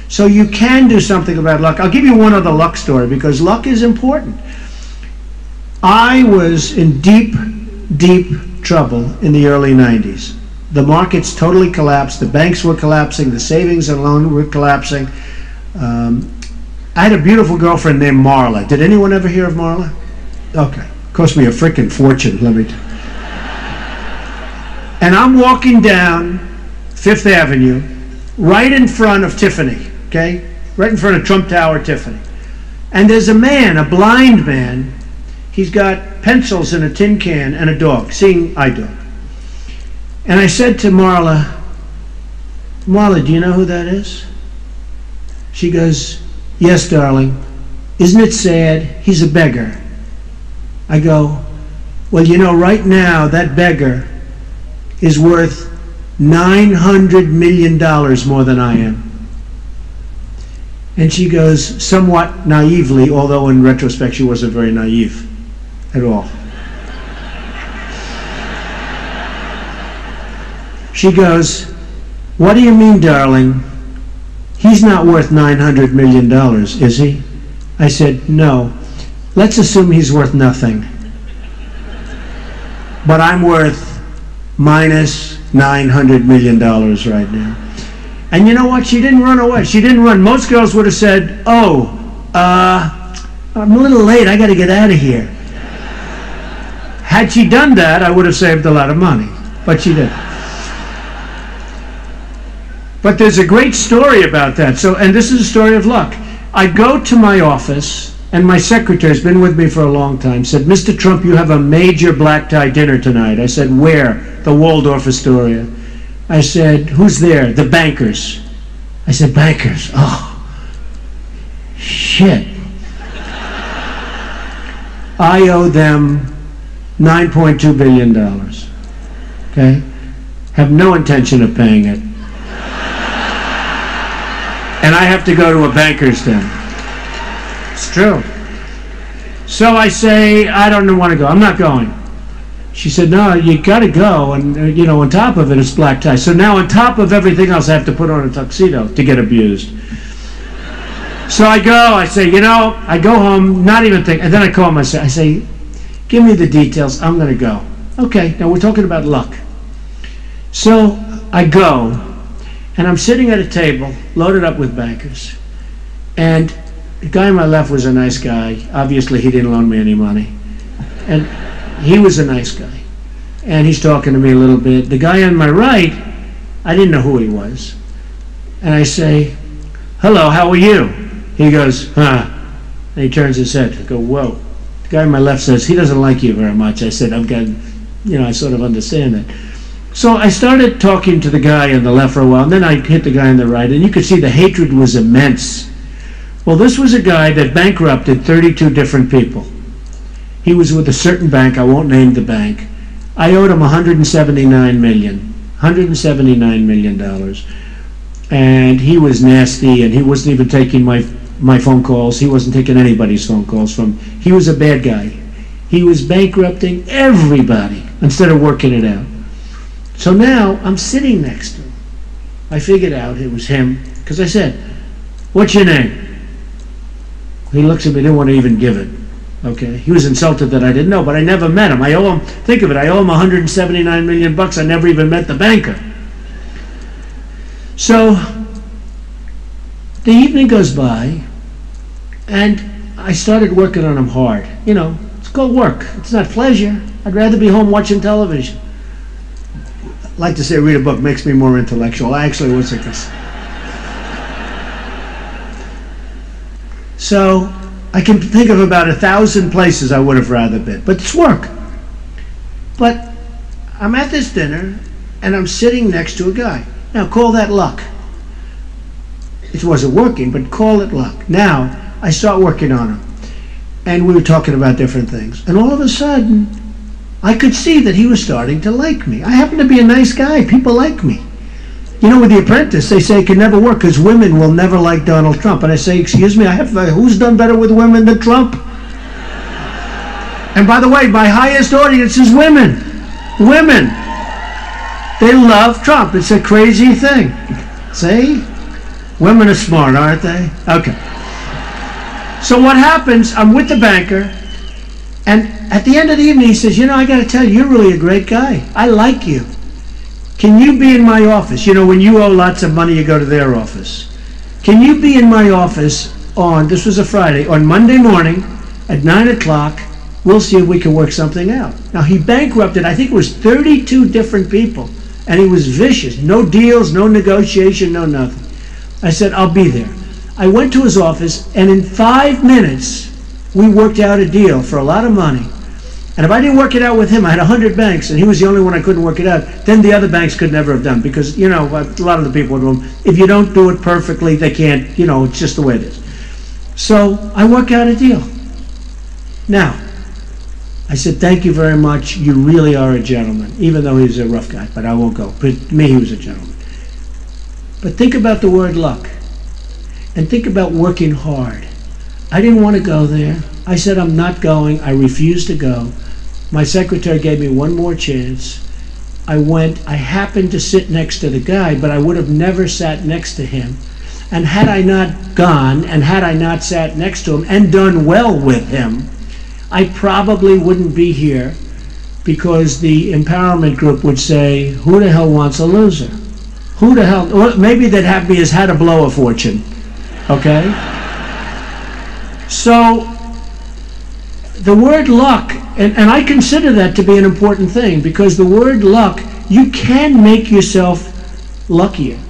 So you can do something about luck. I'll give you one other luck story because luck is important. I was in deep, deep trouble in the early 90s. The markets totally collapsed. The banks were collapsing. The savings and loan were collapsing. I had a beautiful girlfriend named Marla. Did anyone ever hear of Marla? Okay. Cost me a frickin' fortune, let me tell you. And I'm walking down Fifth Avenue, right in front of Tiffany, okay? Right in front of Trump Tower, Tiffany. And there's a man, a blind man. He's got pencils in a tin can and a dog, seeing eye dog. And I said to Marla, Marla, do you know who that is? She goes, yes, darling. Isn't it sad? He's a beggar. I go, well, you know, right now that beggar is worth $900 million more than I am. And she goes, somewhat naively, although in retrospect she wasn't very naive at all. She goes, what do you mean, darling? He's not worth $900 million, is he? I said, no. Let's assume he's worth nothing. But I'm worth minus $900 million right now. And you know what? She didn't run away. She didn't run. Most girls would have said, oh, I'm a little late. I got to get out of here. Had she done that, I would have saved a lot of money. But she didn't. But there's a great story about that. So, and this is a story of luck. I go to my office, and my secretary has been with me for a long time, said, Mr. Trump, you have a major black tie dinner tonight. I said, where? The Waldorf Astoria. I said, who's there? The bankers. I said, bankers? Oh, shit. I owe them $9.2 billion. Okay? Have no intention of paying it. And I have to go to a banker's den. It's true. So I say, I don't want to go. I'm not going. She said, no, you got to go. And, you know, on top of it, it's black tie. So now on top of everything else, I have to put on a tuxedo to get abused. So I go. I say, you know, I go home, not even think. And then I call myself. I say, give me the details. I'm going to go. Okay, now we're talking about luck. So I go. And I'm sitting at a table, loaded up with bankers. And the guy on my left was a nice guy. Obviously, he didn't loan me any money. And he was a nice guy. And he's talking to me a little bit. The guy on my right, I didn't know who he was. And I say, hello, how are you? He goes, huh. And he turns his head. I go, whoa. The guy on my left says, he doesn't like you very much. I said, I sort of understand that. So I started talking to the guy on the left for a while, and then I hit the guy on the right, and you could see the hatred was immense. Well, this was a guy that bankrupted 32 different people. He was with a certain bank. I won't name the bank. I owed him $179 million. And he was nasty, and he wasn't even taking my phone calls. He wasn't taking anybody's phone calls from. He was a bad guy. He was bankrupting everybody instead of working it out. So now I'm sitting next to him. I figured out it was him because I said, what's your name? He looks at me, didn't want to even give it. Okay, he was insulted that I didn't know, but I never met him. I owe him, think of it, I owe him $179 million. I never even met the banker. So the evening goes by, and I started working on him hard. You know, it's called work. It's not pleasure. I'd rather be home watching television. I like to say read a book makes me more intellectual. I actually was like this. So I can think of about 1,000 places I would have rather been, but it's work. But I'm at this dinner, and I'm sitting next to a guy. Now, call that luck. It wasn't working, but call it luck. Now, I start working on him, and we were talking about different things. And all of a sudden, I could see that he was starting to like me. I happen to be a nice guy. People like me. You know, with The Apprentice, they say it can never work because women will never like Donald Trump. And I say, excuse me, who's done better with women than Trump? And by the way, my highest audience is women. Women. They love Trump. It's a crazy thing. See? Women are smart, aren't they? Okay. So what happens, I'm with the banker, and at the end of the evening he says, you know, I got to tell you, you're really a great guy. I like you. Can you be in my office? You know, when you owe lots of money, you go to their office. Can you be in my office on, this was a Friday, on Monday morning at 9 o'clock? We'll see if we can work something out. Now, he bankrupted, I think it was 32 different people, and he was vicious. No deals, no negotiation, no nothing. I said, I'll be there. I went to his office, and in 5 minutes, we worked out a deal for a lot of money. And if I didn't work it out with him, I had 100 banks, and he was the only one I couldn't work it out. Then the other banks could never have done, because, you know, a lot of the people in the room, if you don't do it perfectly, they can't, you know, it's just the way it is. So I worked out a deal. Now, I said, thank you very much. You really are a gentleman, even though he's a rough guy, but I won't go. But to me, he was a gentleman. But think about the word luck, and think about working hard. I didn't want to go there. I said, I'm not going. I refused to go. My secretary gave me one more chance. I went. I happened to sit next to the guy, but I would have never sat next to him. And had I not gone, and had I not sat next to him and done well with him, I probably wouldn't be here, because the empowerment group would say, who the hell wants a loser? Who the hell? Well, maybe they'd have me as how to blow a fortune. Okay? So, the word luck, and I consider that to be an important thing, because the word luck, you can make yourself luckier.